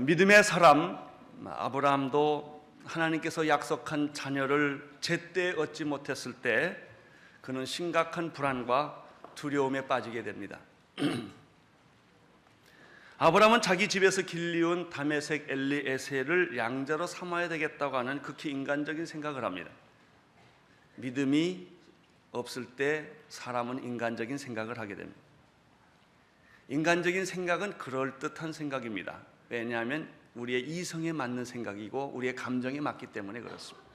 믿음의 사람 아브라함도 하나님께서 약속한 자녀를 제때 얻지 못했을 때 그는 심각한 불안과 두려움에 빠지게 됩니다. 아브라함은 자기 집에서 길리운 다메섹 엘리에셀을 양자로 삼아야 되겠다고 하는 극히 인간적인 생각을 합니다. 믿음이 없을 때 사람은 인간적인 생각을 하게 됩니다. 인간적인 생각은 그럴듯한 생각입니다. 왜냐하면 우리의 이성에 맞는 생각이고 우리의 감정에 맞기 때문에 그렇습니다.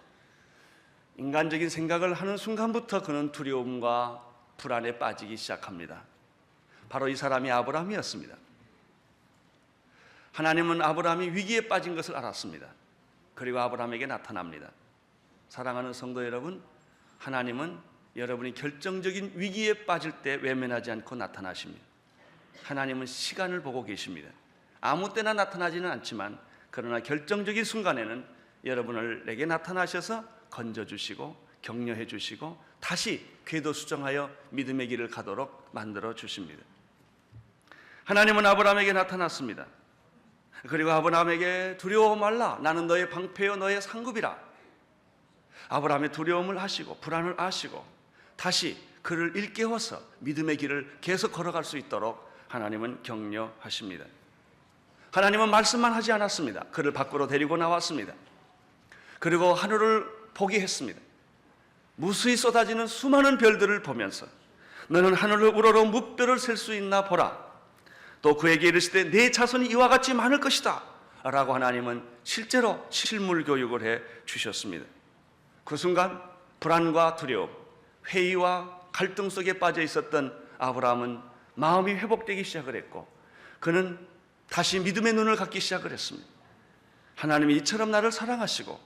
인간적인 생각을 하는 순간부터 그는 두려움과 불안에 빠지기 시작합니다. 바로 이 사람이 아브라함이었습니다. 하나님은 아브라함이 위기에 빠진 것을 알았습니다. 그리고 아브라함에게 나타납니다. 사랑하는 성도 여러분, 하나님은 여러분이 결정적인 위기에 빠질 때 외면하지 않고 나타나십니다. 하나님은 시간을 보고 계십니다. 아무 때나 나타나지는 않지만 그러나 결정적인 순간에는 여러분을 내게 나타나셔서 건져주시고 격려해 주시고 다시 궤도 수정하여 믿음의 길을 가도록 만들어 주십니다. 하나님은 아브라함에게 나타났습니다. 그리고 아브라함에게 두려워 말라, 나는 너의 방패요 너의 상급이라. 아브라함의 두려움을 아시고 불안을 아시고 다시 그를 일깨워서 믿음의 길을 계속 걸어갈 수 있도록 하나님은 격려하십니다. 하나님은 말씀만 하지 않았습니다. 그를 밖으로 데리고 나왔습니다. 그리고 하늘을 보게 했습니다. 무수히 쏟아지는 수많은 별들을 보면서 너는 하늘을 우러러 무뼈를 셀 수 있나 보라. 또 그에게 이르시되 내 자손이 이와 같이 많을 것이다 라고 하나님은 실제로 실물 교육을 해 주셨습니다. 그 순간 불안과 두려움, 회의와 갈등 속에 빠져 있었던 아브라함은 마음이 회복되기 시작을 했고 그는 다시 믿음의 눈을 갖기 시작을 했습니다. 하나님이 이처럼 나를 사랑하시고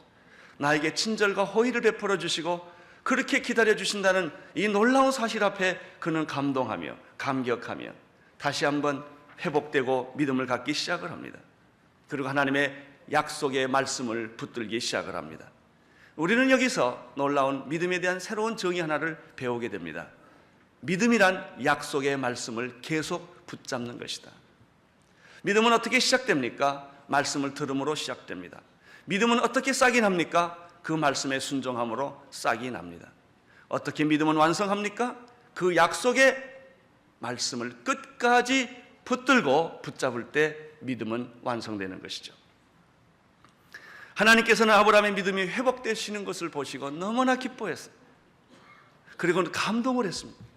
나에게 친절과 호의를 베풀어 주시고 그렇게 기다려 주신다는 이 놀라운 사실 앞에 그는 감동하며 감격하며 다시 한번 회복되고 믿음을 갖기 시작을 합니다. 그리고 하나님의 약속의 말씀을 붙들기 시작을 합니다. 우리는 여기서 놀라운 믿음에 대한 새로운 정의 하나를 배우게 됩니다. 믿음이란 약속의 말씀을 계속 붙잡는 것이다. 믿음은 어떻게 시작됩니까? 말씀을 들음으로 시작됩니다. 믿음은 어떻게 싹이 납니까? 그 말씀에 순종함으로 싹이 납니다. 어떻게 믿음은 완성합니까? 그 약속의 말씀을 끝까지 붙들고 붙잡을 때 믿음은 완성되는 것이죠. 하나님께서는 아브라함의 믿음이 회복되시는 것을 보시고 너무나 기뻐했어요. 그리고 감동을 했습니다.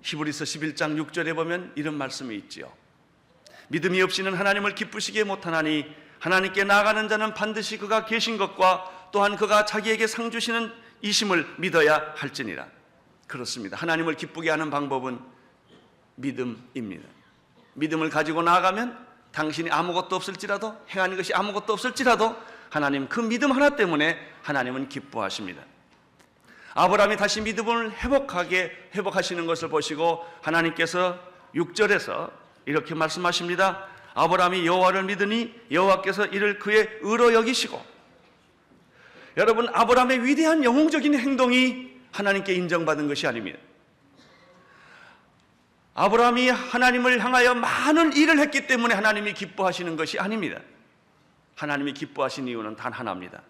히브리서 11장 6절에 보면 이런 말씀이 있지요. 믿음이 없이는 하나님을 기쁘시게 못하나니 하나님께 나아가는 자는 반드시 그가 계신 것과 또한 그가 자기에게 상 주시는 이심을 믿어야 할지니라. 그렇습니다. 하나님을 기쁘게 하는 방법은 믿음입니다. 믿음을 가지고 나아가면 당신이 아무것도 없을지라도 행하는 것이 아무것도 없을지라도 하나님 그 믿음 하나 때문에 하나님은 기뻐하십니다. 아브라함이 다시 믿음을 회복하시는 것을 보시고 하나님께서 6절에서 이렇게 말씀하십니다. 아브라함이 여호와를 믿으니 여호와께서 이를 그의 의로 여기시고. 여러분, 아브라함의 위대한 영웅적인 행동이 하나님께 인정받은 것이 아닙니다. 아브라함이 하나님을 향하여 많은 일을 했기 때문에 하나님이 기뻐하시는 것이 아닙니다. 하나님이 기뻐하신 이유는 단 하나입니다.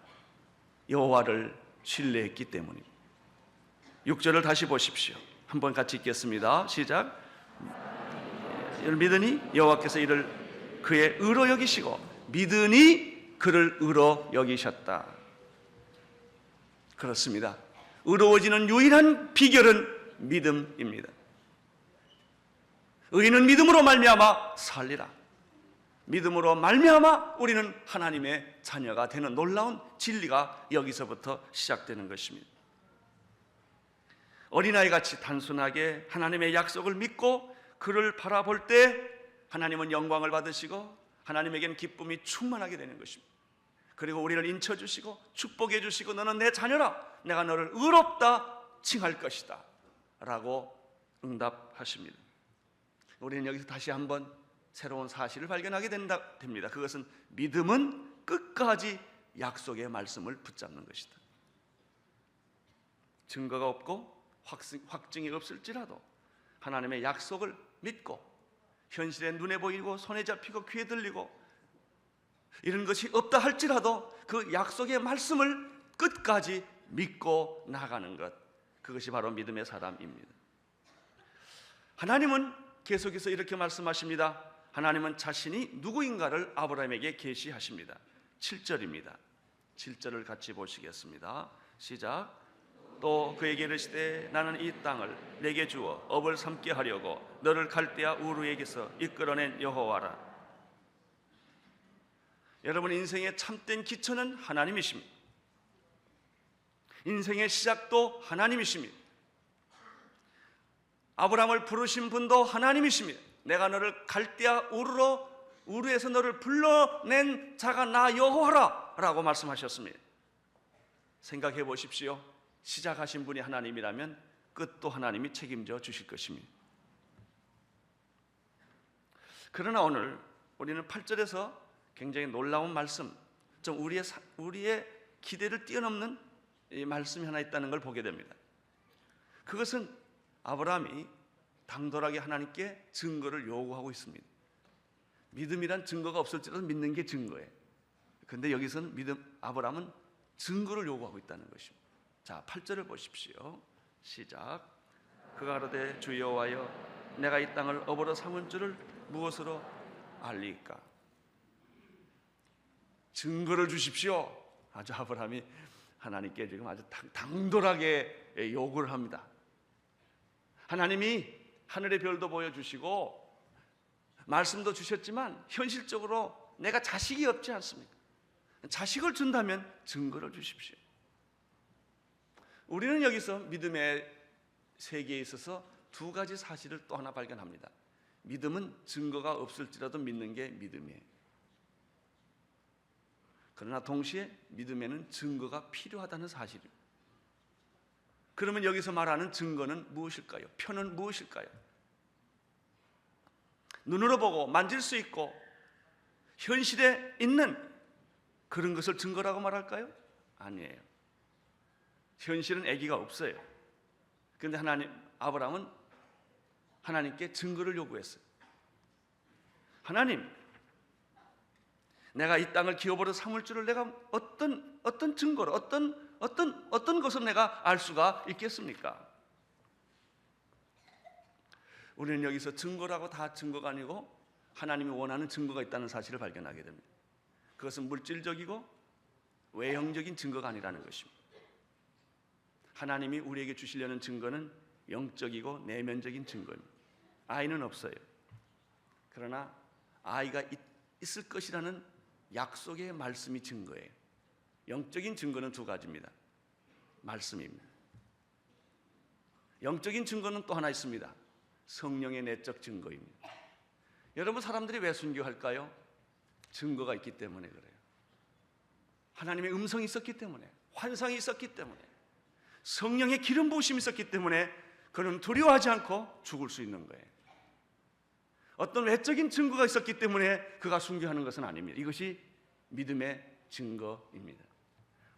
여호와를 신뢰했기 때문입니다. 6절을 다시 보십시오. 한번 같이 읽겠습니다. 시작. 이를 믿으니 여호와께서 이를 그의 의로 여기시고 믿으니 그를 의로 여기셨다. 그렇습니다. 의로워지는 유일한 비결은 믿음입니다. 의인은 믿음으로 말미암아 살리라. 믿음으로 말미암아 우리는 하나님의 자녀가 되는 놀라운 진리가 여기서부터 시작되는 것입니다. 어린아이 같이 단순하게 하나님의 약속을 믿고 그를 바라볼 때 하나님은 영광을 받으시고 하나님에게는 기쁨이 충만하게 되는 것입니다. 그리고 우리를 인쳐주시고 축복해 주시고 너는 내 자녀라, 내가 너를 의롭다 칭할 것이다 라고 응답하십니다. 우리는 여기서 다시 한번 새로운 사실을 발견하게 됩니다. 그것은 믿음은 끝까지 약속의 말씀을 붙잡는 것이다. 증거가 없고 확증이 없을지라도 하나님의 약속을 믿고 현실에 눈에 보이고 손에 잡히고 귀에 들리고 이런 것이 없다 할지라도 그 약속의 말씀을 끝까지 믿고 나가는 것, 그것이 바로 믿음의 사람입니다. 하나님은 계속해서 이렇게 말씀하십니다. 하나님은 자신이 누구인가를 아브라함에게 계시하십니다. 7절입니다. 7절을 같이 보시겠습니다. 시작. 또 그에게 이르시되 나는 이 땅을 내게 주어 업을 삼게 하려고 너를 갈대아 우르에게서 이끌어낸 여호와라. 여러분, 인생의 참된 기초는 하나님이십니다. 인생의 시작도 하나님이십니다. 아브라함을 부르신 분도 하나님이십니다. 내가 너를 갈대아 우르에서 너를 불러낸 자가 나 여호와라 라고 말씀하셨습니다. 생각해 보십시오. 시작하신 분이 하나님이라면 끝도 하나님이 책임져 주실 것입니다. 그러나 오늘 우리는 8절에서 굉장히 놀라운 말씀, 좀 우리의 기대를 뛰어넘는 이 말씀이 하나 있다는 걸 보게 됩니다. 그것은 아브라함이 당돌하게 하나님께 증거를 요구하고 있습니다. 믿음이란 증거가 없을지라도 믿는 게 증거예요. 그런데 여기서는 아브라함은 증거를 요구하고 있다는 것입니다. 자, 8절을 보십시오. 시작. 그가 가로되 주 여호와여, 내가 이 땅을 업으로 삼은 줄을 무엇으로 알리까? 증거를 주십시오. 아주 아브라함이 하나님께 지금 아주 당돌하게 요구를 합니다. 하나님이 하늘의 별도 보여주시고 말씀도 주셨지만 현실적으로 내가 자식이 없지 않습니까? 자식을 준다면 증거를 주십시오. 우리는 여기서 믿음의 세계에 있어서 두 가지 사실을 또 하나 발견합니다. 믿음은 증거가 없을지라도 믿는 게 믿음이에요. 그러나 동시에 믿음에는 증거가 필요하다는 사실입니다. 그러면 여기서 말하는 증거는 무엇일까요? 표는 무엇일까요? 눈으로 보고 만질 수 있고 현실에 있는 그런 것을 증거라고 말할까요? 아니에요. 현실은 아기가 없어요. 그런데 아브라함은 하나님께 증거를 요구했어요. 하나님, 내가 이 땅을 기업으로 삼을 줄을 내가 어떤 증거로 어떤 것을 내가 알 수가 있겠습니까? 우리는 여기서 증거라고 다 증거가 아니고 하나님이 원하는 증거가 있다는 사실을 발견하게 됩니다. 그것은 물질적이고 외형적인 증거가 아니라는 것입니다. 하나님이 우리에게 주시려는 증거는 영적이고 내면적인 증거입니다. 아이는 없어요. 그러나 아이가 있을 것이라는 약속의 말씀이 증거예요. 영적인 증거는 두 가지입니다. 말씀입니다. 영적인 증거는 또 하나 있습니다. 성령의 내적 증거입니다. 여러분, 사람들이 왜 순교할까요? 증거가 있기 때문에 그래요. 하나님의 음성이 있었기 때문에, 환상이 있었기 때문에, 성령의 기름 부으심이 있었기 때문에 그는 두려워하지 않고 죽을 수 있는 거예요. 어떤 외적인 증거가 있었기 때문에 그가 순교하는 것은 아닙니다. 이것이 믿음의 증거입니다.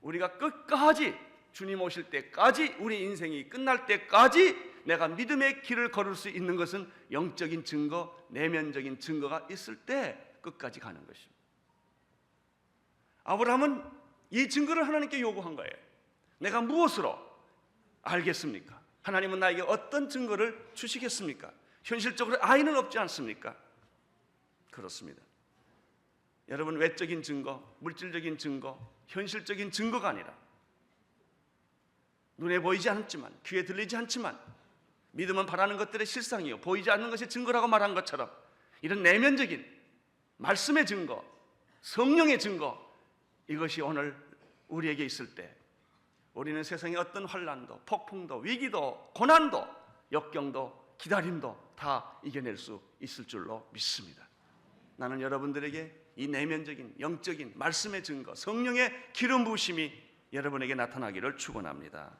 우리가 끝까지 주님 오실 때까지, 우리 인생이 끝날 때까지 내가 믿음의 길을 걸을 수 있는 것은 영적인 증거, 내면적인 증거가 있을 때 끝까지 가는 것입니다. 아브라함은 이 증거를 하나님께 요구한 거예요. 내가 무엇으로 알겠습니까? 하나님은 나에게 어떤 증거를 주시겠습니까? 현실적으로 아이는 없지 않습니까? 그렇습니다. 여러분, 외적인 증거, 물질적인 증거, 현실적인 증거가 아니라 눈에 보이지 않지만, 귀에 들리지 않지만, 믿음은 바라는 것들의 실상이요 보이지 않는 것이 증거라고 말한 것처럼 이런 내면적인 말씀의 증거, 성령의 증거, 이것이 오늘 우리에게 있을 때 우리는 세상의 어떤 환난도, 폭풍도, 위기도, 고난도, 역경도, 기다림도 다 이겨낼 수 있을 줄로 믿습니다. 나는 여러분들에게 이 내면적인 영적인 말씀의 증거, 성령의 기름 부으심이 여러분에게 나타나기를 축원합니다.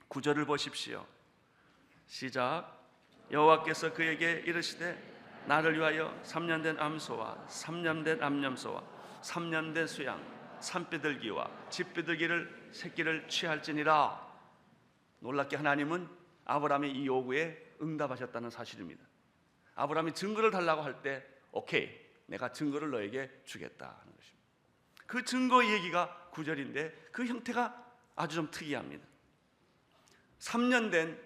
9절을 보십시오. 시작. 여호와께서 그에게 이르시되 나를 위하여 3년 된 암소와 3년 된 암염소와 3년 된 수양, 산비둘기와 집비둘기를 새끼를 취할지니라. 놀랍게 하나님은 아브라함의 이 요구에 응답하셨다는 사실입니다. 아브라함이 증거를 달라고 할 때 오케이, 내가 증거를 너에게 주겠다 하는 것입니다. 그 증거 얘기가 9절인데 그 형태가 아주 좀 특이합니다. 3년 된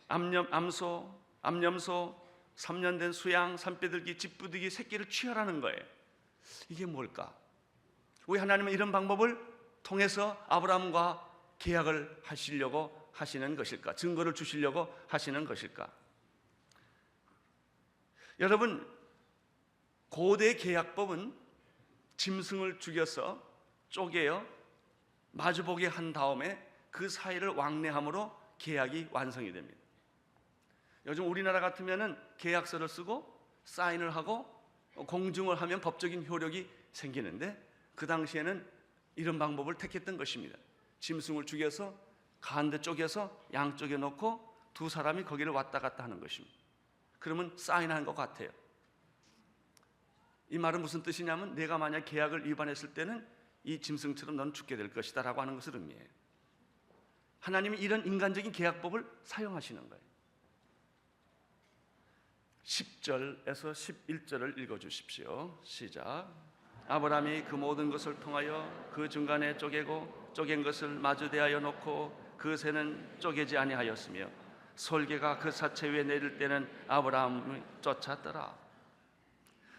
암염소, 3년 된 수양, 산비둘기, 집비둘기 새끼를 취하라는 거예요. 이게 뭘까? 왜 하나님은 이런 방법을 통해서 아브라함과 계약을 하시려고 하시는 것일까? 증거를 주시려고 하시는 것일까? 여러분, 고대 계약법은 짐승을 죽여서 쪼개어 마주보게 한 다음에 그 사이를 왕래함으로 계약이 완성이 됩니다. 요즘 우리나라 같으면은 계약서를 쓰고 사인을 하고 공증을 하면 법적인 효력이 생기는데 그 당시에는 이런 방법을 택했던 것입니다. 짐승을 죽여서 가운데 쪼개서 양쪽에 놓고 두 사람이 거기를 왔다 갔다 하는 것입니다. 그러면 사인하는 것 같아요. 이 말은 무슨 뜻이냐면 내가 만약 계약을 위반했을 때는 이 짐승처럼 넌 죽게 될 것이다 라고 하는 것을 의미해요. 하나님이 이런 인간적인 계약법을 사용하시는 거예요. 10절에서 11절을 읽어주십시오. 시작. 아브라함이 그 모든 것을 통하여 그 중간에 쪼개고 쪼갠 것을 마주 대하여 놓고 그 새는 쪼개지 아니하였으며 솔개가 그 사체 위에 내릴 때는 아브라함을 쫓았더라.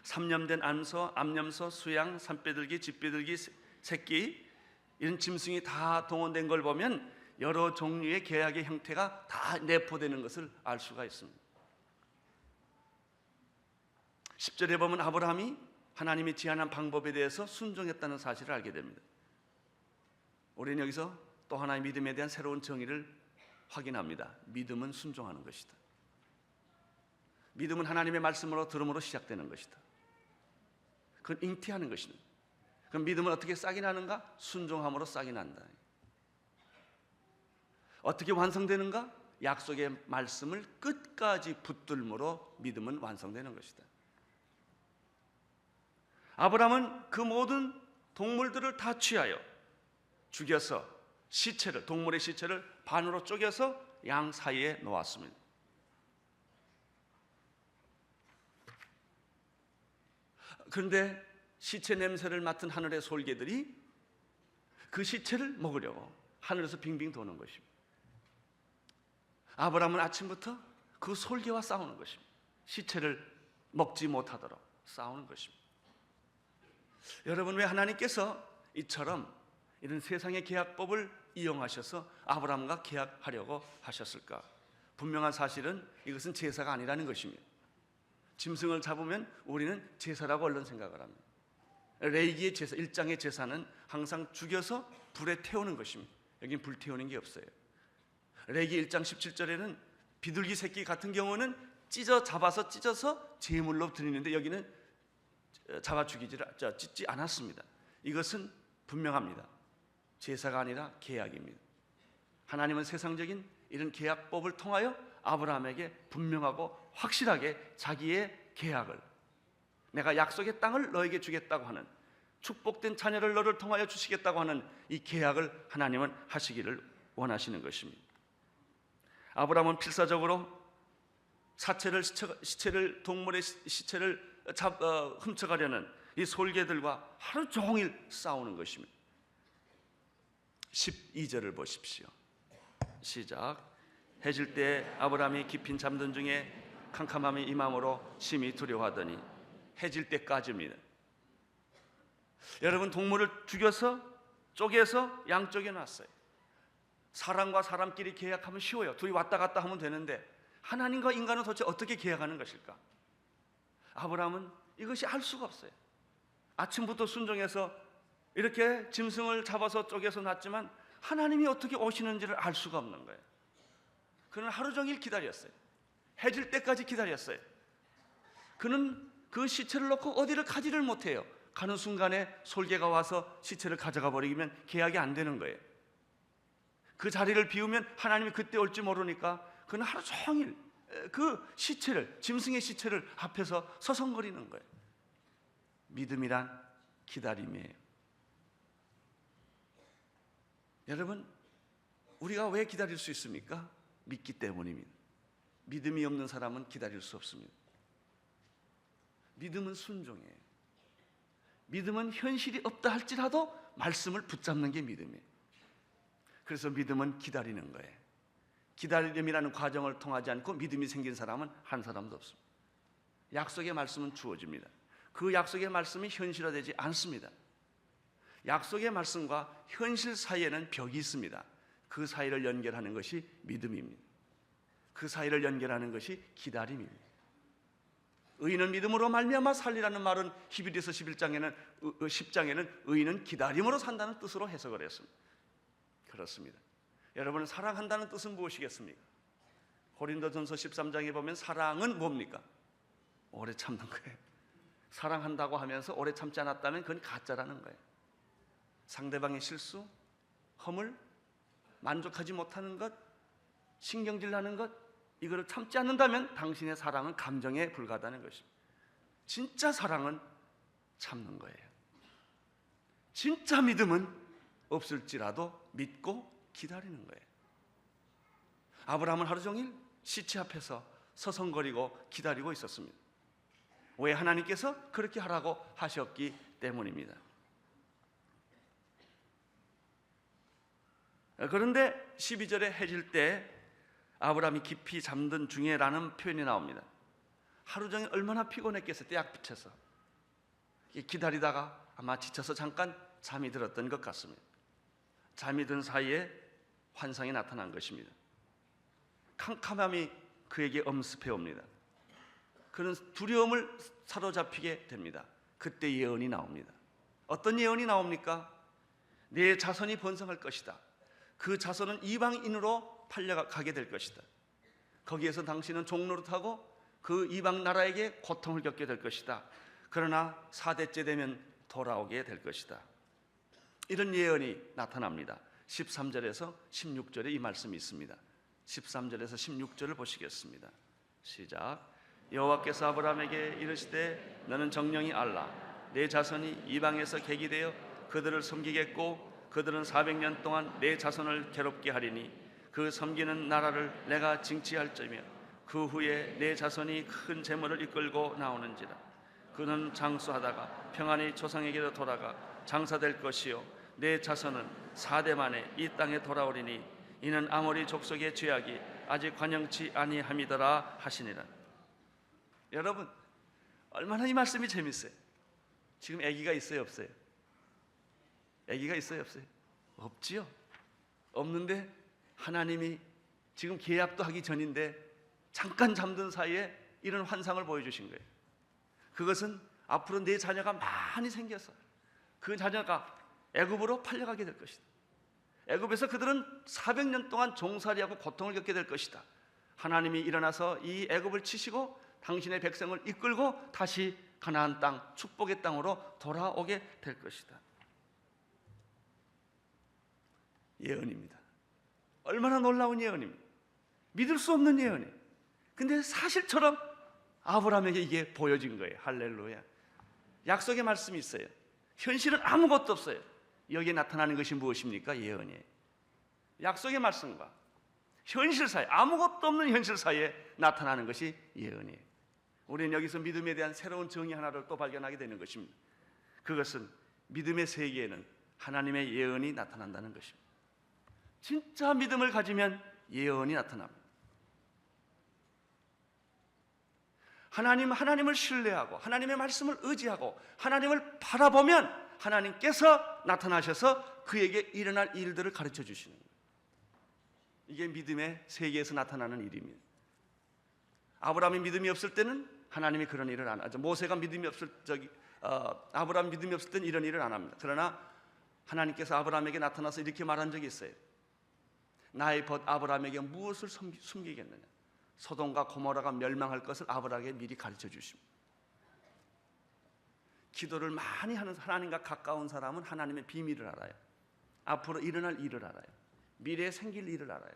3년 된 암염소, 수양, 산비둘기, 집비둘기, 새끼 이런 짐승이 다 동원된 걸 보면 여러 종류의 계약의 형태가 다 내포되는 것을 알 수가 있습니다. 10절에 보면 아브라함이 하나님이 제안한 방법에 대해서 순종했다는 사실을 알게 됩니다. 우리는 여기서 또 하나의 믿음에 대한 새로운 정의를 확인합니다. 믿음은 순종하는 것이다. 믿음은 하나님의 말씀으로 들음으로 시작되는 것이다. 그건 잉태하는 것이다. 그럼 믿음은 어떻게 싹이 나는가? 순종함으로 싹이 난다. 어떻게 완성되는가? 약속의 말씀을 끝까지 붙들므로 믿음은 완성되는 것이다. 아브라함은 그 모든 동물들을 다 취하여 죽여서 시체를, 동물의 시체를 반으로 쪼개서 양 사이에 놓았습니다. 그런데 시체 냄새를 맡은 하늘의 솔개들이 그 시체를 먹으려고 하늘에서 빙빙 도는 것입니다. 아브라함은 아침부터 그 솔개와 싸우는 것입니다. 시체를 먹지 못하도록 싸우는 것입니다. 여러분, 왜 하나님께서 이처럼 이런 세상의 계약법을 이용하셔서 아브라함과 계약하려고 하셨을까? 분명한 사실은 이것은 제사가 아니라는 것입니다. 짐승을 잡으면 우리는 제사라고 얼른 생각을 합니다. 레위기의 제사, 1장의 제사는 항상 죽여서 불에 태우는 것입니다. 여기는 불 태우는 게 없어요. 레위기 1장 17절에는 비둘기 새끼 같은 경우는 잡아서 찢어서 제물로 드리는데 여기는 잡아 찢지 않았습니다. 이것은 분명합니다. 제사가 아니라 계약입니다. 하나님은 세상적인 이런 계약법을 통하여 아브라함에게 분명하고 확실하게 자기의 계약을, 내가 약속의 땅을 너에게 주겠다고 하는, 축복된 자녀를 너를 통하여 주시겠다고 하는 이 계약을 하나님은 하시기를 원하시는 것입니다. 아브라함은 필사적으로 시체를, 동물의 시체를 훔쳐가려는 이 솔개들과 하루 종일 싸우는 것입니다. 12절을 보십시오. 시작. 해질 때 아브라함이 깊이 잠든 중에 캄캄함이 임함으로 심히 두려워하더니, 해질 때까지입니다. 여러분, 동물을 죽여서 쪼개서 양쪽에 놨어요. 사람과 사람끼리 계약하면 쉬워요. 둘이 왔다 갔다 하면 되는데 하나님과 인간은 도대체 어떻게 계약하는 것일까? 아브라함은 이것이 알 수가 없어요. 아침부터 순종해서 이렇게 짐승을 잡아서 쪼개서 놨지만 하나님이 어떻게 오시는지를 알 수가 없는 거예요. 그는 하루 종일 기다렸어요. 해질 때까지 기다렸어요. 그는 그 시체를 놓고 어디를 가지를 못해요. 가는 순간에 솔개가 와서 시체를 가져가 버리면 계약이 안 되는 거예요. 그 자리를 비우면 하나님이 그때 올지 모르니까 그는 하루 종일 그 시체를, 짐승의 시체를 앞에서 서성거리는 거예요. 믿음이란 기다림이에요. 여러분, 우리가 왜 기다릴 수 있습니까? 믿기 때문입니다. 믿음이 없는 사람은 기다릴 수 없습니다. 믿음은 순종이에요. 믿음은 현실이 없다 할지라도 말씀을 붙잡는 게 믿음이에요. 그래서 믿음은 기다리는 거예요. 기다림이라는 과정을 통하지 않고 믿음이 생긴 사람은 한 사람도 없습니다. 약속의 말씀은 주어집니다. 그 약속의 말씀이 현실화되지 않습니다. 약속의 말씀과 현실 사이에는 벽이 있습니다. 그 사이를 연결하는 것이 믿음입니다. 그 사이를 연결하는 것이 기다림입니다. 의인은 믿음으로 말미암아 살리라는 말은 히브리서 10장에는 의인은 기다림으로 산다는 뜻으로 해석을 했습니다. 그렇습니다. 여러분, 사랑한다는 뜻은 무엇이겠습니까? 고린도전서 13장에 보면 사랑은 뭡니까? 오래 참는 거예요. 사랑한다고 하면서 오래 참지 않았다면 그건 가짜라는 거예요. 상대방의 실수, 허물, 만족하지 못하는 것, 신경질 나는 것, 이거를 참지 않는다면 당신의 사랑은 감정에 불과하다는 것입니다. 진짜 사랑은 참는 거예요. 진짜 믿음은 없을지라도 믿고 기다리는 거예요. 아브라함은 하루 종일 시체 앞에서 서성거리고 기다리고 있었습니다. 왜? 하나님께서 그렇게 하라고 하셨기 때문입니다. 그런데 12절에 해질 때 아브라함이 깊이 잠든 중에라는 표현이 나옵니다. 하루 종일 얼마나 피곤했겠어요. 떼약 붙여서 기다리다가 아마 지쳐서 잠깐 잠이 들었던 것 같습니다. 잠이 든 사이에 환상이 나타난 것입니다. 캄캄함이 그에게 엄습해 옵니다. 그는 두려움을 사로잡히게 됩니다. 그때 예언이 나옵니다. 어떤 예언이 나옵니까? 내 자손이 번성할 것이다. 그 자손은 이방인으로 팔려가게 될 것이다. 거기에서 당신은 종노릇하고 그 이방 나라에게 고통을 겪게 될 것이다. 그러나 4대째 되면 돌아오게 될 것이다. 이런 예언이 나타납니다. 13절에서 16절에 이 말씀이 있습니다. 13절에서 16절을 보시겠습니다. 시작. 여호와께서 아브라함에게 이르시되 너는 정령이 알라. 내 자손이 이방에서 객이 되어 그들을 섬기겠고 그들은 400년 동안 내 자손을 괴롭게 하리니 그 섬기는 나라를 내가 징치할 점이며 그 후에 내 자손이 큰 재물을 이끌고 나오는지라. 그는 장수하다가 평안히 조상에게로 돌아가 장사될 것이요 내 자손은 4대 만에 이 땅에 돌아오리니 이는 아모리 족속의 죄악이 아직 관영치 아니함이더라 하시니라. 여러분, 얼마나 이 말씀이 재밌어요. 지금 아기가 있어요, 없어요? 아기가 있어요, 없어요? 없지요. 없는데 하나님이 지금 계약도 하기 전인데 잠깐 잠든 사이에 이런 환상을 보여주신 거예요. 그것은 앞으로 내 자녀가 많이 생겨서 그 자녀가 애굽으로 팔려가게 될 것이다. 애굽에서 그들은 400년 동안 종살이하고 고통을 겪게 될 것이다. 하나님이 일어나서 이 애굽을 치시고 당신의 백성을 이끌고 다시 가나안 땅, 축복의 땅으로 돌아오게 될 것이다. 예언입니다. 얼마나 놀라운 예언입니다. 믿을 수 없는 예언이에요. 근데 사실처럼 아브라함에게 이게 보여진 거예요. 할렐루야. 약속의 말씀이 있어요. 현실은 아무것도 없어요. 여기에 나타나는 것이 무엇입니까? 예언이에요. 약속의 말씀과 현실 사이, 아무것도 없는 현실 사이에 나타나는 것이 예언이에요. 우리는 여기서 믿음에 대한 새로운 정의 하나를 또 발견하게 되는 것입니다. 그것은 믿음의 세계에는 하나님의 예언이 나타난다는 것입니다. 진짜 믿음을 가지면 예언이 나타납니다. 하나님을 신뢰하고 하나님의 말씀을 의지하고 하나님을 바라보면 하나님께서 나타나셔서 그에게 일어날 일들을 가르쳐 주시는 거예요. 이게 믿음의 세계에서 나타나는 일입니다. 아브라함이 믿음이 없을 때는 하나님이 그런 일을 안 하죠. 모세가 믿음이 없을 아브라함 믿음이 없을 때는 이런 일을 안 합니다. 그러나 하나님께서 아브라함에게 나타나서 이렇게 말한 적이 있어요. 나의 벗 아브라함에게 무엇을 숨기겠느냐? 소돔과 고모라가 멸망할 것을 아브라함에게 미리 가르쳐 주십니다. 기도를 많이 하는 하나님과 가까운 사람은 하나님의 비밀을 알아요. 앞으로 일어날 일을 알아요. 미래에 생길 일을 알아요.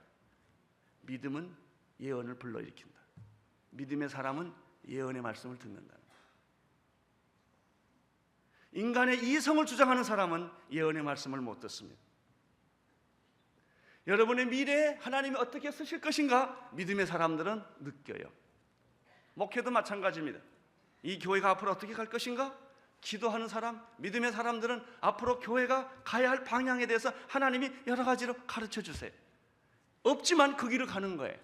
믿음은 예언을 불러일으킨다. 믿음의 사람은 예언의 말씀을 듣는다. 인간의 이성을 주장하는 사람은 예언의 말씀을 못 듣습니다. 여러분의 미래에 하나님이 어떻게 쓰실 것인가 믿음의 사람들은 느껴요. 목회도 마찬가지입니다. 이 교회가 앞으로 어떻게 갈 것인가 기도하는 사람, 믿음의 사람들은 앞으로 교회가 가야 할 방향에 대해서 하나님이 여러 가지로 가르쳐 주세요. 없지만 그 길을 가는 거예요.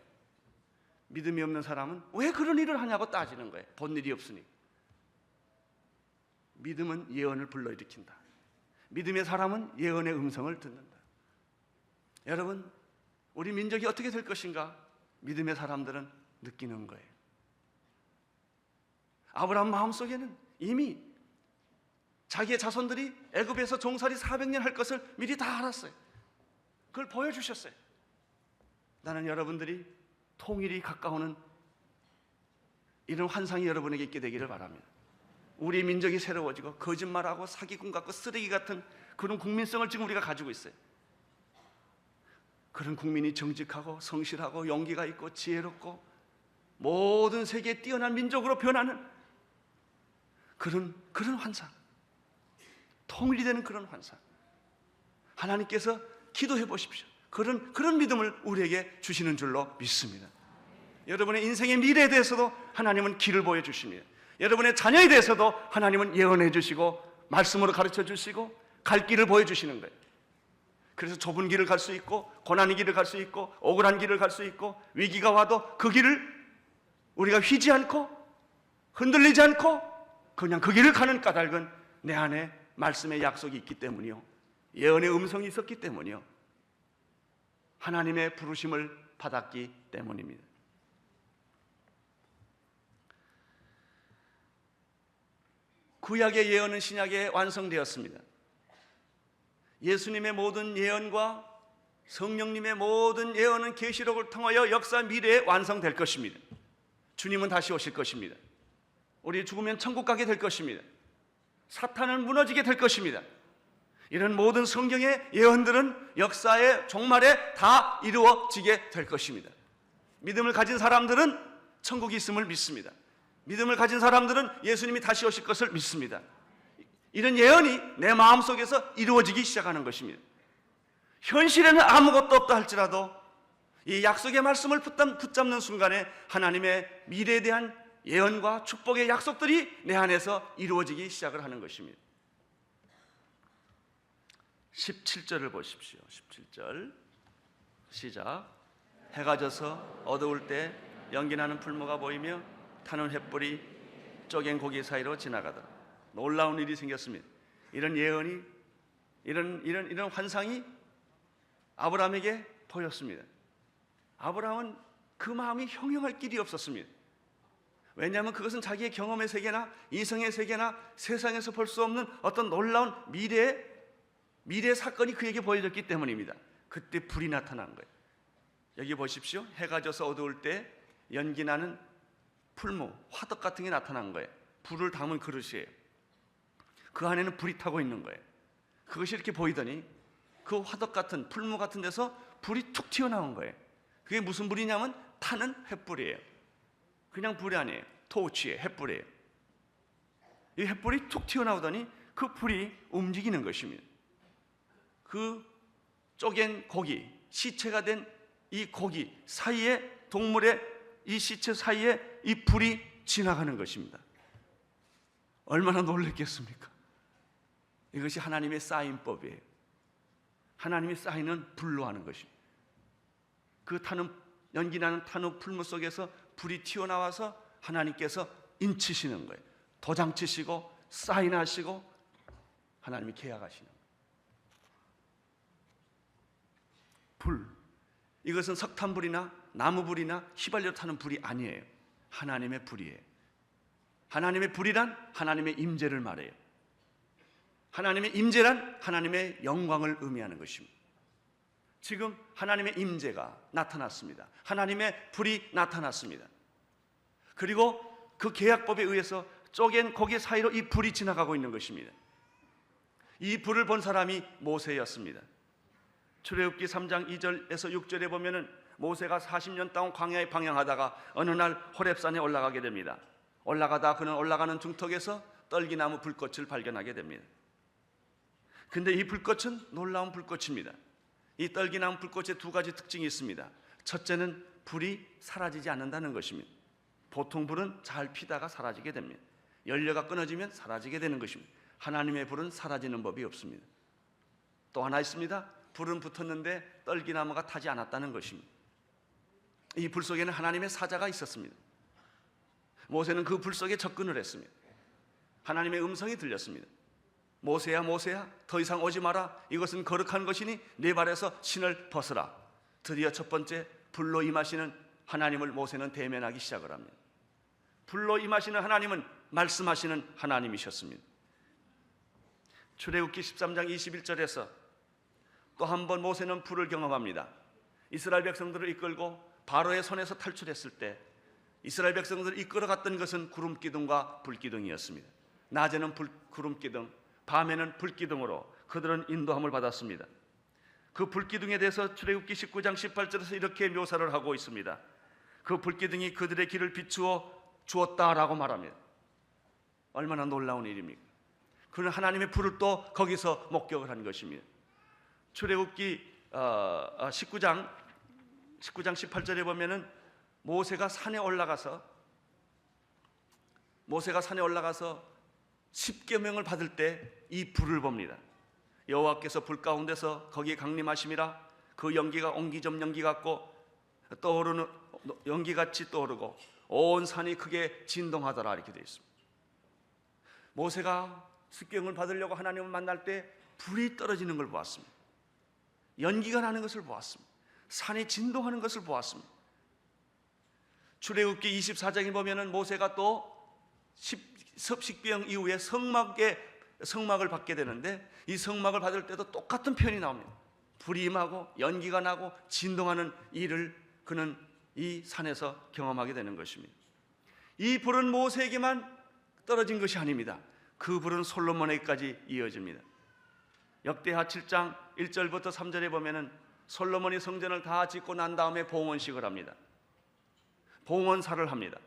믿음이 없는 사람은 왜 그런 일을 하냐고 따지는 거예요. 본 일이 없으니. 믿음은 예언을 불러일으킨다. 믿음의 사람은 예언의 음성을 듣는다. 여러분, 우리 민족이 어떻게 될 것인가 믿음의 사람들은 느끼는 거예요. 아브라함 마음속에는 이미 자기의 자손들이 애굽에서 종살이 400년 할 것을 미리 다 알았어요. 그걸 보여주셨어요. 나는 여러분들이 통일이 가까우는 이런 환상이 여러분에게 있게 되기를 바랍니다. 우리 민족이 새로워지고 거짓말하고 사기꾼 같고 쓰레기 같은 그런 국민성을 지금 우리가 가지고 있어요. 그런 국민이 정직하고 성실하고 용기가 있고 지혜롭고 모든 세계에 뛰어난 민족으로 변하는 그런 환상, 통일이 되는 그런 환상, 하나님께서 기도해 보십시오. 그런 믿음을 우리에게 주시는 줄로 믿습니다. 여러분의 인생의 미래에 대해서도 하나님은 길을 보여주십니다. 여러분의 자녀에 대해서도 하나님은 예언해 주시고 말씀으로 가르쳐 주시고 갈 길을 보여주시는 거예요. 그래서 좁은 길을 갈 수 있고 고난의 길을 갈 수 있고 억울한 길을 갈 수 있고 위기가 와도 그 길을 우리가 휘지 않고 흔들리지 않고 그냥 그 길을 가는 까닭은 내 안에 말씀의 약속이 있기 때문이요, 예언의 음성이 있었기 때문이요, 하나님의 부르심을 받았기 때문입니다. 구약의 예언은 신약에 완성되었습니다. 예수님의 모든 예언과 성령님의 모든 예언은 계시록을 통하여 역사 미래에 완성될 것입니다. 주님은 다시 오실 것입니다. 우리 죽으면 천국 가게 될 것입니다. 사탄은 무너지게 될 것입니다. 이런 모든 성경의 예언들은 역사의 종말에 다 이루어지게 될 것입니다. 믿음을 가진 사람들은 천국이 있음을 믿습니다. 믿음을 가진 사람들은 예수님이 다시 오실 것을 믿습니다. 이런 예언이 내 마음속에서 이루어지기 시작하는 것입니다. 현실에는 아무것도 없다 할지라도 이 약속의 말씀을 붙잡는 순간에 하나님의 미래에 대한 예언과 축복의 약속들이 내 안에서 이루어지기 시작을 하는 것입니다. 17절을 보십시오. 17절 시작. 해가 져서 어두울 때 연기나는 풀무가 보이며 타는 횃불이 쪼갠 고기 사이로 지나가더라. 놀라운 일이 생겼습니다. 이런 예언이 이런 환상이 아브라함에게 보였습니다. 아브라함은 그 마음이 형용할 길이 없었습니다. 왜냐하면 그것은 자기의 경험의 세계나 이성의 세계나 세상에서 볼 수 없는 어떤 놀라운 미래의 사건이 그에게 보여졌기 때문입니다. 그때 불이 나타난 거예요. 여기 보십시오. 해가 져서 어두울 때 연기나는 풀무, 화덕 같은 게 나타난 거예요. 불을 담은 그릇이에요. 그 안에는 불이 타고 있는 거예요. 그것이 이렇게 보이더니 그 화덕 같은 풀무 같은 데서 불이 툭 튀어나온 거예요. 그게 무슨 불이냐면 타는 횃불이에요. 그냥 불이 아니에요. 토치예요. 횃불이에요. 이 횃불이 툭 튀어나오더니 그 불이 움직이는 것입니다. 그 쪼갠 고기, 시체가 된 이 고기 사이에, 동물의 이 시체 사이에 이 불이 지나가는 것입니다. 얼마나 놀랐겠습니까? 이것이 하나님의 사인법이에요. 하나님의 사인은 불로 하는 것입니다. 그 연기나는 타는 풀무 속에서 불이 튀어나와서 하나님께서 인치시는 거예요. 도장 치시고 사인하시고 하나님이 계약하시는 거예요. 불, 이것은 석탄불이나 나무불이나 휘발유 타는 불이 아니에요. 하나님의 불이에요. 하나님의 불이란 하나님의 임재를 말해요. 하나님의 임재란 하나님의 영광을 의미하는 것입니다. 지금 하나님의 임재가 나타났습니다. 하나님의 불이 나타났습니다. 그리고 그 계약법에 의해서 쪼갠 고개 사이로 이 불이 지나가고 있는 것입니다. 이 불을 본 사람이 모세였습니다. 출애굽기 3장 2절에서 6절에 보면은 모세가 40년 동안 광야에 방향하다가 어느 날 호렙산에 올라가게 됩니다. 올라가다 그는 올라가는 중턱에서 떨기나무 불꽃을 발견하게 됩니다. 근데 이 불꽃은 놀라운 불꽃입니다. 이 떨기나무 불꽃에 두 가지 특징이 있습니다. 첫째는 불이 사라지지 않는다는 것입니다. 보통 불은 잘 피다가 사라지게 됩니다. 연료가 끊어지면 사라지게 되는 것입니다. 하나님의 불은 사라지는 법이 없습니다. 또 하나 있습니다. 불은 붙었는데 떨기나무가 타지 않았다는 것입니다. 이 불 속에는 하나님의 사자가 있었습니다. 모세는 그 불 속에 접근을 했습니다. 하나님의 음성이 들렸습니다. 모세야 모세야 더 이상 오지 마라. 이것은 거룩한 것이니 네 발에서 신을 벗으라. 드디어 첫 번째 불로 임하시는 하나님을 모세는 대면하기 시작을 합니다. 불로 임하시는 하나님은 말씀하시는 하나님이셨습니다. 출애굽기 13장 21절에서 또 한 번 모세는 불을 경험합니다. 이스라엘 백성들을 이끌고 바로의 손에서 탈출했을 때 이스라엘 백성들을 이끌어갔던 것은 구름기둥과 불기둥이었습니다. 낮에는 구름기둥, 밤에는 불기둥으로 그들은 인도함을 받았습니다. 그 불기둥에 대해서 출애굽기 19장 18절에서 이렇게 묘사를 하고 있습니다. 그 불기둥이 그들의 길을 비추어 주었다라고 말합니다. 얼마나 놀라운 일입니까? 그는 하나님의 불을 또 거기서 목격을 한 것입니다. 출애굽기 19장 18절에 보면은 모세가 산에 올라가서 십계명을 받을 때 이 불을 봅니다. 여호와께서 불 가운데서 거기에 강림하심이라. 그 연기가 옹기좀 연기 같고 떠오르는 연기같이 떠오르고 온 산이 크게 진동하더라 이렇게 되어 있습니다. 모세가 십계명을 받으려고 하나님을 만날 때 불이 떨어지는 걸 보았습니다. 연기가 나는 것을 보았습니다. 산이 진동하는 것을 보았습니다. 출애굽기 24장에 보면은 모세가 또 십계명 이후에 성막을 받게 되는데 이 성막을 받을 때도 똑같은 표현이 나옵니다. 불이 임하고 연기가 나고 진동하는 일을 그는 이 산에서 경험하게 되는 것입니다. 이 불은 모세에게만 떨어진 것이 아닙니다. 그 불은 솔로몬에게까지 이어집니다. 역대하 7장 1절부터 3절에 보면은 솔로몬이 성전을 다 짓고 난 다음에 봉헌식을 합니다. 봉헌사를 합니다.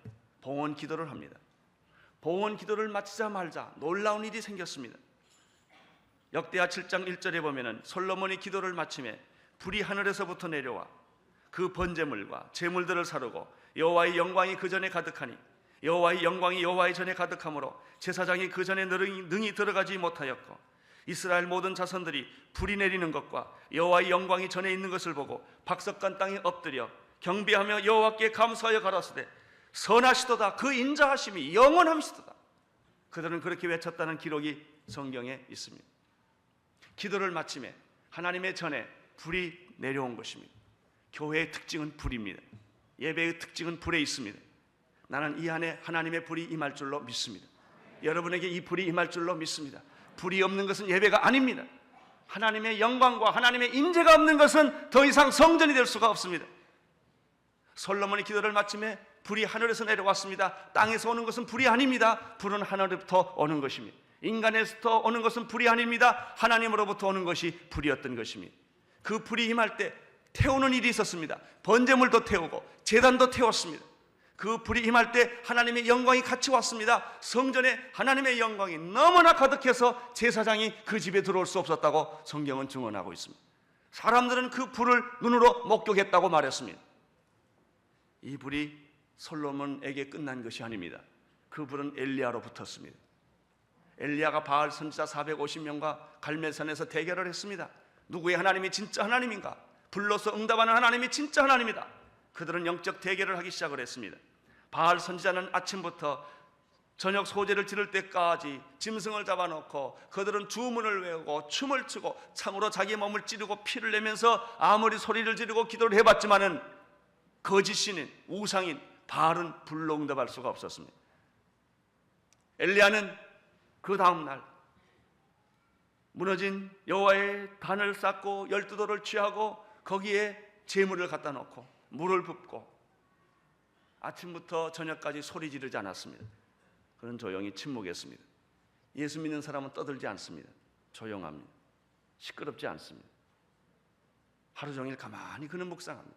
봉헌 기도를 합니다. 봉헌 기도를 마치자마자 놀라운 일이 생겼습니다. 역대하 7장 1절에 보면은 솔로몬이 기도를 마치매 불이 하늘에서부터 내려와 그 번제물과 제물들을 사르고 여호와의 영광이 그 전에 가득하니 여호와의 영광이 여호와의 전에 가득하므로 제사장이 그 전에 능히 들어가지 못하였고 이스라엘 모든 자손들이 불이 내리는 것과 여호와의 영광이 전에 있는 것을 보고 박석간 땅에 엎드려 경배하며 여호와께 감사하여 가라사대 선하시도다. 그 인자하심이 영원함시도다. 그들은 그렇게 외쳤다는 기록이 성경에 있습니다. 기도를 마침에 하나님의 전에 불이 내려온 것입니다. 교회의 특징은 불입니다. 예배의 특징은 불에 있습니다. 나는 이 안에 하나님의 불이 임할 줄로 믿습니다. 여러분에게 이 불이 임할 줄로 믿습니다. 불이 없는 것은 예배가 아닙니다. 하나님의 영광과 하나님의 임재가 없는 것은 더 이상 성전이 될 수가 없습니다. 솔로몬이 기도를 마침에 불이 하늘에서 내려왔습니다. 땅에서 오는 것은 불이 아닙니다. 불은 하늘로부터 오는 것입니다. 인간에서부터 오는 것은 불이 아닙니다. 하나님으로부터 오는 것이 불이었던 것입니다. 그 불이 임할 때 태우는 일이 있었습니다. 번제물도 태우고 제단도 태웠습니다. 그 불이 임할 때 하나님의 영광이 같이 왔습니다. 성전에 하나님의 영광이 너무나 가득해서 제사장이 그 집에 들어올 수 없었다고 성경은 증언하고 있습니다. 사람들은 그 불을 눈으로 목격했다고 말했습니다. 이 불이 솔로몬에게 끝난 것이 아닙니다. 그 불은 엘리야로 붙었습니다. 엘리야가 바알 선지자 450명과 갈멜산에서 대결을 했습니다. 누구의 하나님이 진짜 하나님인가? 불로서 응답하는 하나님이 진짜 하나님이다. 그들은 영적 대결을 하기 시작을 했습니다. 바알 선지자는 아침부터 저녁 소재를 지를 때까지 짐승을 잡아놓고 그들은 주문을 외우고 춤을 추고 창으로 자기 몸을 찌르고 피를 내면서 아무리 소리를 지르고 기도를 해봤지만은 거짓신인 우상인 바알은 불로 응답할 수가 없었습니다. 엘리야는 그 다음날 무너진 여호와의 단을 쌓고 12돌을 취하고 거기에 제물을 갖다 놓고 물을 붓고 아침부터 저녁까지 소리 지르지 않았습니다. 그는 조용히 침묵했습니다. 예수 믿는 사람은 떠들지 않습니다. 조용합니다. 시끄럽지 않습니다. 하루 종일 가만히 그는 묵상합니다.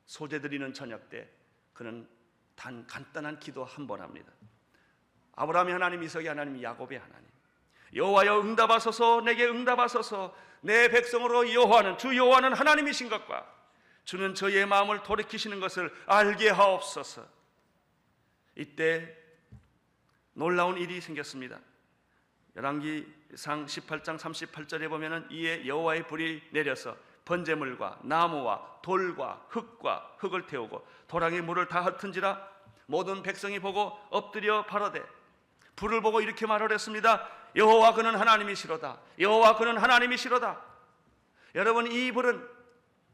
소재 드리는 저녁 때 그는 단 간단한 기도 한 번 합니다. 아브라함의 하나님, 이삭의 하나님, 야곱의 하나님, 여호와여 응답하소서, 내게 응답하소서. 내 백성으로 여호와는, 주 여호와는 하나님이신 것과 주는 저희의 마음을 돌이키시는 것을 알게 하옵소서. 이때 놀라운 일이 생겼습니다. 열왕기상 18장 38절에 보면은 이에 여호와의 불이 내려서 번제물과 나무와 돌과 흙과 흙을 태우고 도랑에 물을 다 흩은지라 모든 백성이 보고 엎드려 바라되 불을 보고 이렇게 말을 했습니다. 여호와 그는 하나님이시로다. 여호와 그는 하나님이시로다. 여러분, 이 불은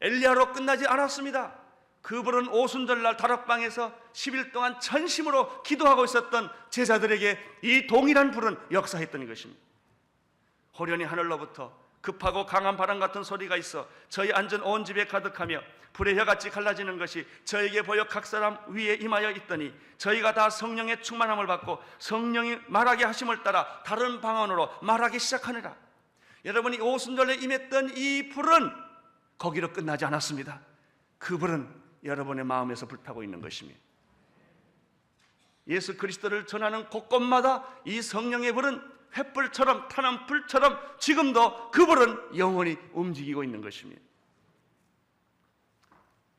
엘리야로 끝나지 않았습니다. 그 불은 오순절날 다락방에서 10일 동안 전심으로 기도하고 있었던 제자들에게 이 동일한 불은 역사했던 것입니다. 호련히 하늘로부터 급하고 강한 바람 같은 소리가 있어 저희 앉은 온 집에 가득하며 불의 혀같이 갈라지는 것이 저에게 보여 각 사람 위에 임하여 있더니 저희가 다 성령의 충만함을 받고 성령이 말하게 하심을 따라 다른 방언으로 말하기 시작하느라. 여러분이 오순절에 임했던 이 불은 거기로 끝나지 않았습니다. 그 불은 여러분의 마음에서 불타고 있는 것입니다. 예수 그리스도를 전하는 곳곳마다 이 성령의 불은 횃불처럼 타는 불처럼 지금도 그 불은 영원히 움직이고 있는 것입니다.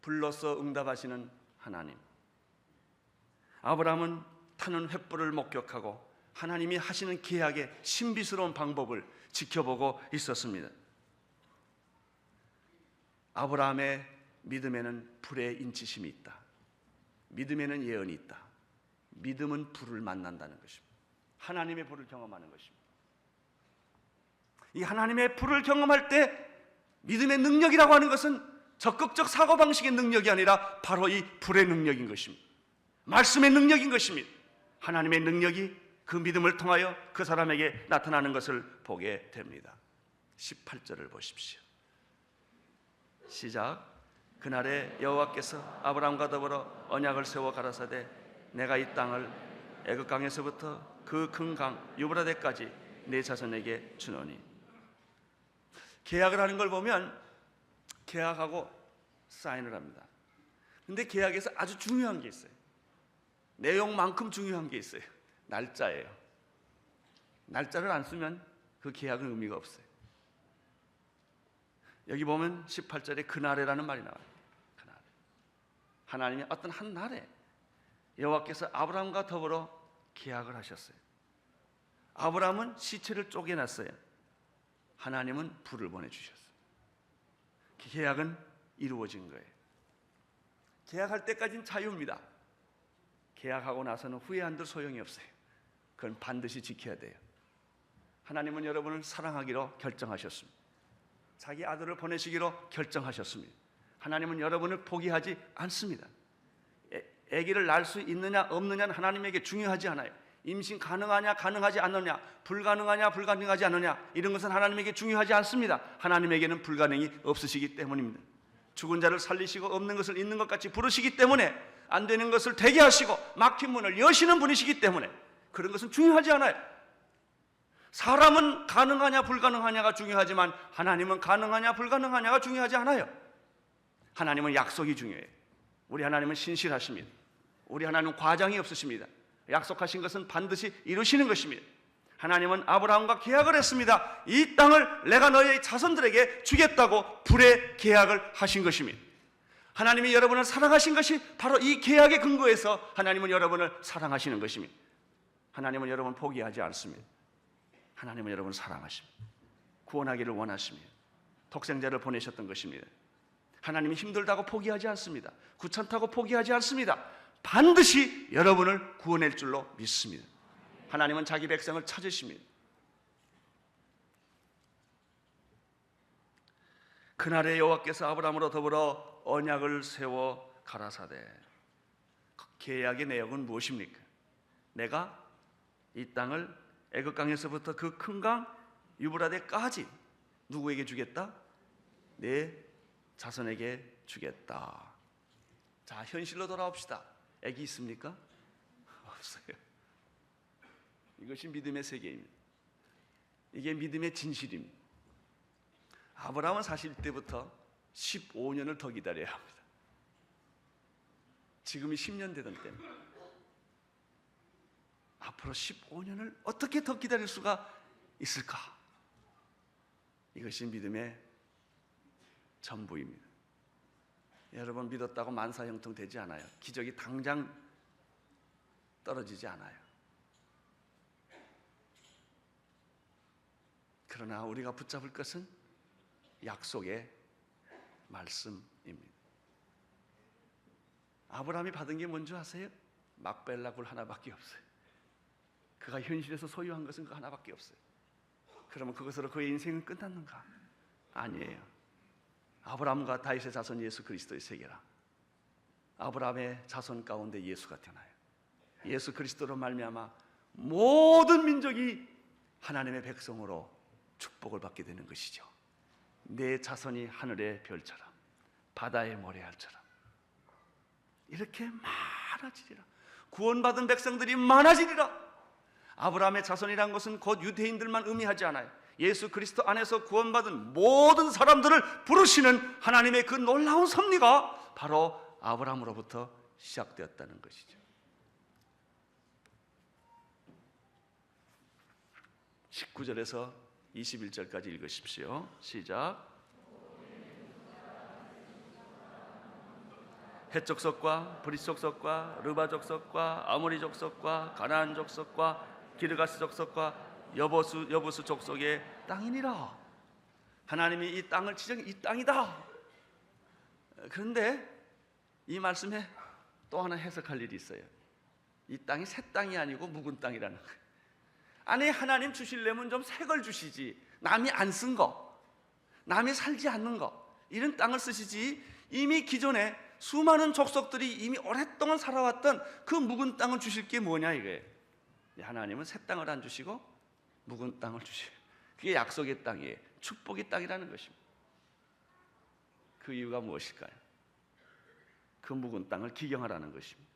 불로서 응답하시는 하나님. 아브라함은 타는 횃불을 목격하고 하나님이 하시는 계약의 신비스러운 방법을 지켜보고 있었습니다. 아브라함의 믿음에는 불의 인치심이 있다. 믿음에는 예언이 있다. 믿음은 불을 만난다는 것입니다. 하나님의 불을 경험하는 것입니다. 이 하나님의 불을 경험할 때 믿음의 능력이라고 하는 것은 적극적 사고방식의 능력이 아니라 바로 이 불의 능력인 것입니다. 말씀의 능력인 것입니다. 하나님의 능력이 그 믿음을 통하여 그 사람에게 나타나는 것을 보게 됩니다. 18절을 보십시오. 시작. 그날에 여호와께서 아브라함과 더불어 언약을 세워 가라사대 내가 이 땅을 애굽 강에서부터 그 큰 강 유브라데까지 내 자손에게 주노니. 계약을 하는 걸 보면 계약하고 사인을 합니다. 근데 계약에서 아주 중요한 게 있어요. 내용만큼 중요한 게 있어요. 날짜예요. 날짜를 안 쓰면 그 계약은 의미가 없어요. 여기 보면 18절에 그날에라는 말이 나와요. 그날. 하나님이 어떤 한 날에 여호와께서 아브라함과 더불어 계약을 하셨어요. 아브라함은 시체를 쪼개놨어요. 하나님은 불을 보내주셨어요. 계약은 이루어진 거예요. 계약할 때까지는 자유입니다. 계약하고 나서는 후회한들 소용이 없어요. 그건 반드시 지켜야 돼요. 하나님은 여러분을 사랑하기로 결정하셨습니다. 자기 아들을 보내시기로 결정하셨습니다. 하나님은 여러분을 포기하지 않습니다. 아기를 낳을 수 있느냐 없느냐는 하나님에게 중요하지 않아요. 임신 가능하냐 가능하지 않느냐, 불가능하냐 불가능하지 않느냐, 이런 것은 하나님에게 중요하지 않습니다. 하나님에게는 불가능이 없으시기 때문입니다. 죽은 자를 살리시고 없는 것을 있는 것 같이 부르시기 때문에, 안 되는 것을 되게 하시고 막힌 문을 여시는 분이시기 때문에 그런 것은 중요하지 않아요. 사람은 가능하냐 불가능하냐가 중요하지만 하나님은 가능하냐 불가능하냐가 중요하지 않아요. 하나님은 약속이 중요해요. 우리 하나님은 신실하십니다. 우리 하나님은 과장이 없으십니다. 약속하신 것은 반드시 이루시는 것입니다. 하나님은 아브라함과 계약을 했습니다. 이 땅을 내가 너의 자손들에게 주겠다고 불의 계약을 하신 것입니다. 하나님이 여러분을 사랑하신 것이 바로 이 계약의 근거에서 하나님은 여러분을 사랑하시는 것입니다. 하나님은 여러분 포기하지 않습니다. 하나님은 여러분을 사랑하십니다. 구원하기를 원하십니다. 독생자를 보내셨던 것입니다. 하나님이 힘들다고 포기하지 않습니다. 귀찮다고 포기하지 않습니다. 반드시 여러분을 구원할 줄로 믿습니다. 하나님은 자기 백성을 찾으십니다. 그날에 여호와께서 아브라함으로 더불어 언약을 세워 가라사대. 계약의 내용은 무엇입니까? 내가 이 땅을 애굽 강에서부터 그 큰 강 유브라데까지 누구에게 주겠다? 내 자손에게 주겠다. 자, 현실로 돌아옵시다. 애기 있습니까? 없어요. 이것이 믿음의 세계입니다. 이게 믿음의 진실입니다. 아브라함은 사실 때부터 15년을 더 기다려야 합니다. 지금이 10년 되던 때는 앞으로 15년을 어떻게 더 기다릴 수가 있을까? 이것이 믿음의 전부입니다. 여러분, 믿었다고 만사형통 되지 않아요. 기적이 당장 떨어지지 않아요. 그러나 우리가 붙잡을 것은 약속의 말씀입니다. 아브라함이 받은 게 뭔지 아세요? 막벨라 굴 하나밖에 없어요. 그가 현실에서 소유한 것은 그 하나밖에 없어요. 그러면 그것으로 그의 인생은 끝났는가? 아니에요. 아브라함과 다윗의 자손 예수 그리스도의 세계라. 아브라함의 자손 가운데 예수가 태어나요. 예수 그리스도로 말미암아 모든 민족이 하나님의 백성으로 축복을 받게 되는 것이죠. 내 자손이 하늘의 별처럼 바다의 모래알처럼 이렇게 많아지리라. 구원받은 백성들이 많아지리라. 아브라함의 자손이란 것은 곧 유대인들만 의미하지 않아요. 예수 그리스도 안에서 구원받은 모든 사람들을 부르시는 하나님의 그 놀라운 섭리가 바로 아브라함으로부터 시작되었다는 것이죠. 19절에서 21절까지 읽으십시오. 시작. 헷 족속과 브릿 족속과 르바 족속과 아모리 족속과 가나안 족속과 기르가스 족속과 여부수 족속의 땅이니라. 하나님이 이 땅을 지정해 이 땅이다. 그런데 이 말씀에 또 하나 해석할 일이 있어요. 이 땅이 새 땅이 아니고 묵은 땅이라는 거예요. 아니, 하나님 주시려면 좀 새 걸 주시지. 남이 안 쓴 거, 남이 살지 않는 거, 이런 땅을 쓰시지. 이미 기존에 수많은 족속들이 이미 오랫동안 살아왔던 그 묵은 땅을 주실 게 뭐냐 이거예요. 하나님은 새 땅을 안 주시고 묵은 땅을 주시고, 그게 약속의 땅이에요. 축복의 땅이라는 것입니다. 그 이유가 무엇일까요? 그 묵은 땅을 기경하라는 것입니다.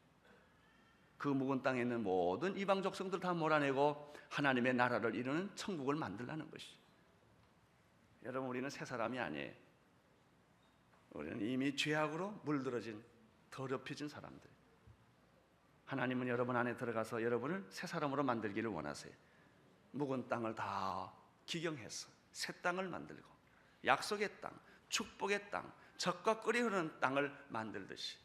그 묵은 땅에 있는 모든 이방 족속들 다 몰아내고 하나님의 나라를 이루는 천국을 만들라는 것이죠. 여러분, 우리는 새 사람이 아니에요. 우리는 이미 죄악으로 물들어진 더럽혀진 사람들. 하나님은 여러분 안에 들어가서 여러분을 새 사람으로 만들기를 원하세요. 묵은 땅을 다 기경해서 새 땅을 만들고 약속의 땅, 축복의 땅, 젖과 꿀이 흐르는 땅을 만들듯이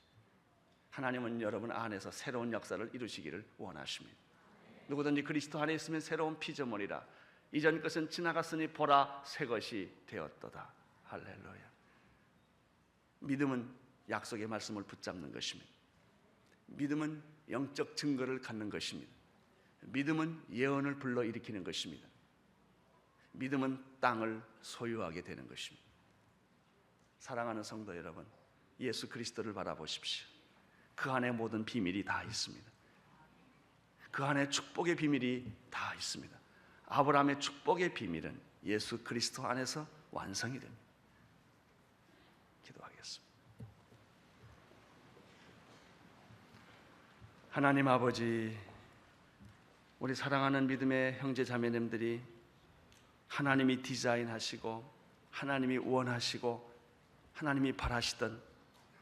하나님은 여러분 안에서 새로운 역사를 이루시기를 원하십니다. 누구든지 그리스도 안에 있으면 새로운 피조물이라. 이전 것은 지나갔으니 보라 새 것이 되었도다. 할렐루야. 믿음은 약속의 말씀을 붙잡는 것입니다. 믿음은 영적 증거를 갖는 것입니다. 믿음은 예언을 불러일으키는 것입니다. 믿음은 땅을 소유하게 되는 것입니다. 사랑하는 성도 여러분, 예수 그리스도를 바라보십시오. 그 안에 모든 비밀이 다 있습니다. 그 안에 축복의 비밀이 다 있습니다. 아브라함의 축복의 비밀은 예수 그리스도 안에서 완성이 됩니다. 기도하겠습니다. 하나님 아버지, 우리 사랑하는 믿음의 형제 자매님들이 하나님이 디자인하시고 하나님이 원하시고 하나님이 바라시던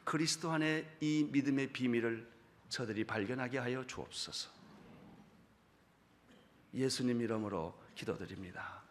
그리스도 안에 이 믿음의 비밀을 저들이 발견하게 하여 주옵소서. 예수님 이름으로 기도드립니다.